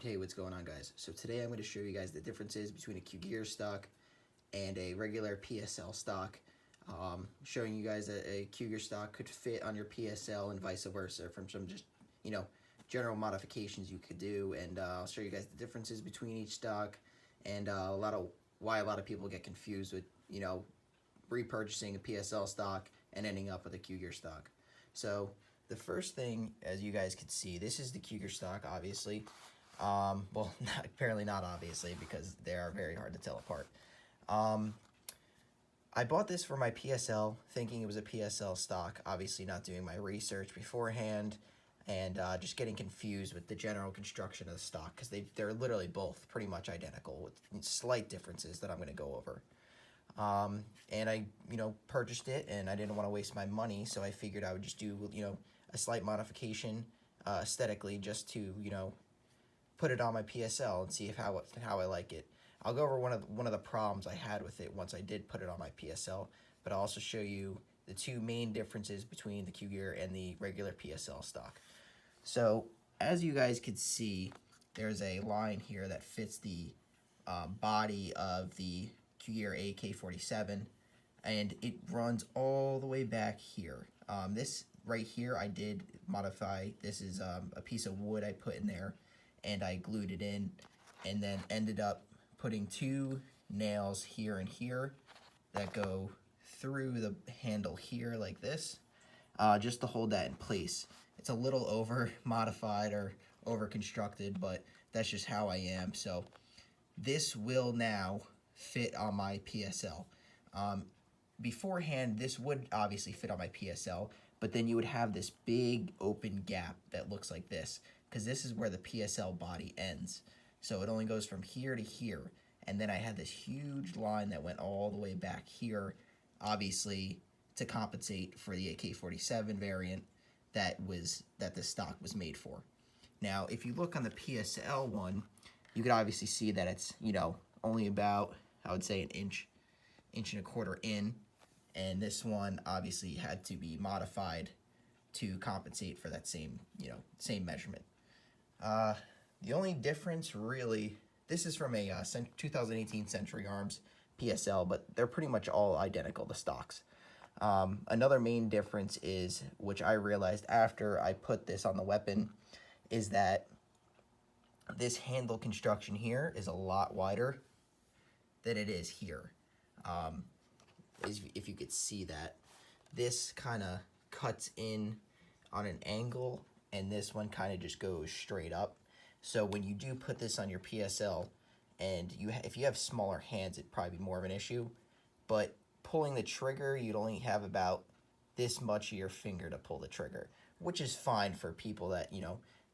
Hey, what's going on, guys? So today I'm going to show you guys the differences between a Cugir stock and a regular PSL stock. Showing you guys that a Cugir stock could fit on your PSL and vice versa from some just, general modifications you could do. And I'll show you guys the differences between each stock and why a lot of people get confused with, repurchasing a PSL stock and ending up with a Cugir stock. So the first thing, as you guys can see, this is the Cugir stock, obviously. Well, apparently not obviously, because they are very hard to tell apart. I bought this for my PSL, thinking it was a PSL stock, obviously not doing my research beforehand, and just getting confused with the general construction of the stock, because they're literally both pretty much identical, with slight differences that I'm going to go over. And I, purchased it, and I didn't want to waste my money, so I figured I would just do, a slight modification aesthetically, just to, put it on my PSL and see how I like it. I'll go over one of the problems I had with it once I did put it on my PSL, but I'll also show you the two main differences between the Cugir and the regular PSL stock. So as you guys can see, there's a line here that fits the body of the Cugir AK-47, and it runs all the way back here. This right here I did modify. This is a piece of wood I put in there, and I glued it in, and then ended up putting two nails here and here that go through the handle here like this, just to hold that in place. It's a little over modified or over constructed, but that's just how I am. So this will now fit on my PSL. Beforehand, this would obviously fit on my PSL, but then you would have this big open gap that looks like this, because this is where the PSL body ends. So it only goes from here to here, and then I had this huge line that went all the way back here, obviously to compensate for the AK-47 variant that the stock was made for. Now, if you look on the PSL one, you could obviously see that it's, only about, I would say, an inch and a quarter in, and this one obviously had to be modified to compensate for that same measurement. The only difference really, this is from a 2018 Century Arms PSL, but they're pretty much all identical, the stocks. Another main difference is, which I realized after I put this on the weapon, is that this handle construction here is a lot wider than it is here. If you could see that, this kind of cuts in on an angle, and this one kind of just goes straight up. So when you do put this on your PSL, and if you have smaller hands, it'd probably be more of an issue. But pulling the trigger, you'd only have about this much of your finger to pull the trigger, which is fine for people that,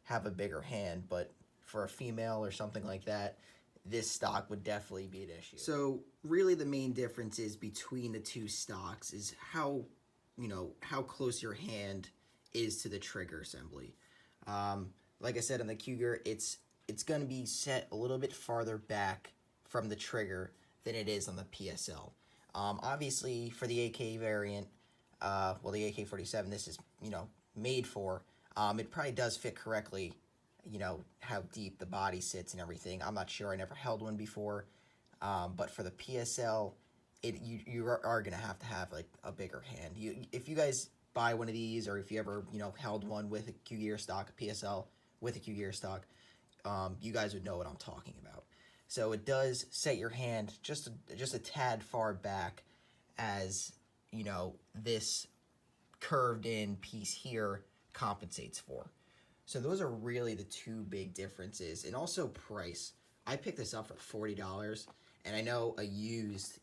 have a bigger hand. But for a female or something like that, this stock would definitely be an issue. So really the main difference is between the two stocks is how close your hand is to the trigger assembly. Like I said, on the Cugir, it's going to be set a little bit farther back from the trigger than it is on the PSL. Obviously, for the AK variant, the AK-47, this is, made for, it probably does fit correctly, how deep the body sits and everything. I'm not sure. I never held one before. But for the PSL, you are going to have like a bigger hand. If you guys buy one of these, or if you ever, held one with a Cugir stock, a PSL with a Cugir stock, you guys would know what I'm talking about. So it does set your hand just a tad far back, as, this curved in piece here compensates for. So those are really the two big differences. And also price. I picked this up for $40, and I know a used,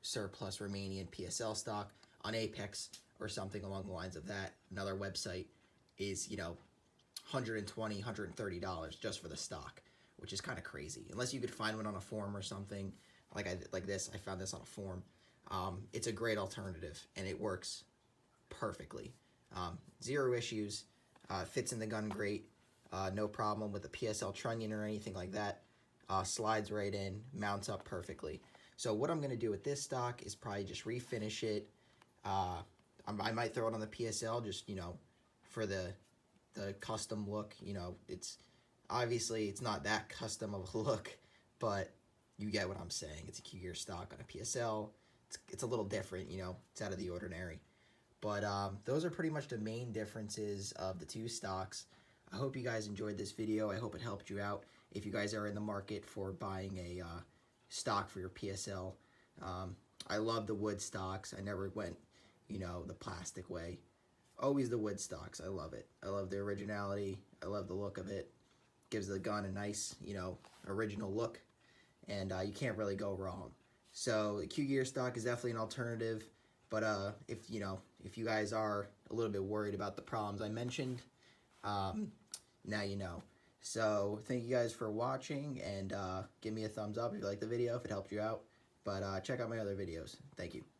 surplus Romanian PSL stock on Apex or something along the lines of that, another website, is, $120, $130 just for the stock, which is kind of crazy. Unless you could find one on a forum or something like this. I found this on a forum. It's a great alternative, and it works perfectly. Zero issues. Fits in the gun great. No problem with the PSL trunnion or anything like that. Slides right in, mounts up perfectly. So what I'm going to do with this stock is probably just refinish it. I might throw it on the PSL just, for the custom look. It's Obviously, it's not that custom of a look, but you get what I'm saying. It's a Cugir stock on a PSL. It's a little different, you know. It's out of the ordinary. But those are pretty much the main differences of the two stocks. I hope you guys enjoyed this video. I hope it helped you out. If you guys are in the market for buying a stock for your PSL, I love the wood stocks. I never went, you know, the plastic way. Always the wood stocks. I love it. I love the originality. I love the look of it. Gives the gun a nice, you know, original look, and you can't really go wrong. So the Cugir stock is definitely an alternative, but if you guys are a little bit worried about the problems I mentioned, now you know. So thank you guys for watching, and give me a thumbs up if you like the video, if it helped you out. But check out my other videos. Thank you.